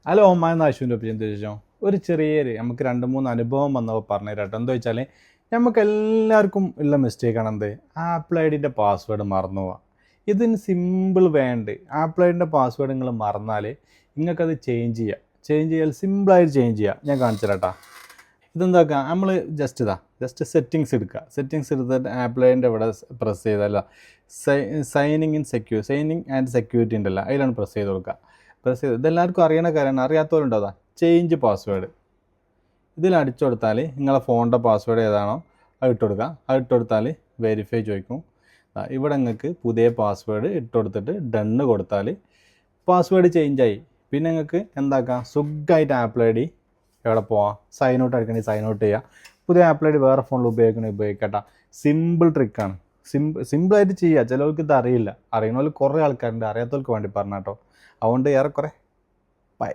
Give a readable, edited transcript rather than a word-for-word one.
Hello ഒമ്മാന്ന് അശ്വിൻ്റെ ഒപ്പം ചോദിച്ചോ ഒരു ചെറിയൊരു നമുക്ക് 2-3 അനുഭവം വന്നപ്പോൾ പറഞ്ഞു തരാട്ടോ. എന്താ വെച്ചാൽ നമുക്ക് എല്ലാവർക്കും ഉള്ള മിസ്റ്റേക്കാണ് എന്ത് ആപ്പിൾ ഐ ഡിൻ്റെ പാസ്വേഡ് മറന്നു പോവുക. ഇതിന് സിമ്പിൾ വേണ്ട. ആപ്പിൾ ഐ ഡിൻ്റെ പാസ്വേഡ് നിങ്ങൾ മറന്നാൽ നിങ്ങൾക്കത് ചേഞ്ച് ചെയ്യാൻ സിമ്പിളായിട്ട് ചേഞ്ച് ചെയ്യുക. ഞാൻ കാണിച്ചു തരാട്ടാ. ഇതെന്താക്കുക, നമ്മൾ ജസ്റ്റ് സെറ്റിങ്സ് എടുക്കുക. സെറ്റിങ്സ് എടുത്തിട്ട് ആപ്പിൾ ഐ ഡിൻ്റെ ഇവിടെ പ്രസ് ചെയ്തല്ല സൈനിങ് ആൻഡ് സെക്യൂരിറ്റി ഉണ്ടല്ലോ, അതിലാണ് പ്രസ് ചെയ്ത് കൊടുക്കുക. പ്രസ് ചെയ്ത് ഇതെല്ലാവർക്കും അറിയണ കാര്യമാണ്. അറിയാത്തവരുണ്ടോ? അതാ ചേഞ്ച് പാസ്വേഡ് ഇതിൽ അടിച്ചു കൊടുത്താൽ നിങ്ങളെ ഫോണിൻ്റെ പാസ്വേഡ് ഏതാണോ അത് ഇട്ട് കൊടുക്കുക. അത് ഇട്ട് കൊടുത്താൽ വെരിഫൈ ചോദിക്കും. ഇവിടെ നിങ്ങൾക്ക് പുതിയ പാസ്വേഡ് ഇട്ട് കൊടുത്തിട്ട് ഡണ്ണ് കൊടുത്താൽ പാസ്വേഡ് ചേഞ്ചായി. പിന്നെ നിങ്ങൾക്ക് എന്താക്കാം, സുഖമായിട്ട് ആപ്പിൾ ഐ ഡി എവിടെ പോവാം, സൈൻ ഔട്ട് അടിക്കണമെങ്കിൽ സൈൻ ഔട്ട് ചെയ്യുക. പുതിയ ആപ്പിൾ ഐ ഡി വേറെ ഫോണിൽ ഉപയോഗിക്കട്ടെ. സിമ്പിൾ ട്രിക്കാണ്. സിമ്പിളായിട്ട് ചെയ്യുക. ചിലവർക്ക് ഇത് അറിയില്ല. അറിയണവർക്ക് കുറേ ആൾക്കാരുണ്ട്, അറിയാത്തവർക്ക് വേണ്ടി പറഞ്ഞാട്ടോ. അതുകൊണ്ട് ഏറെക്കുറെ ബൈ.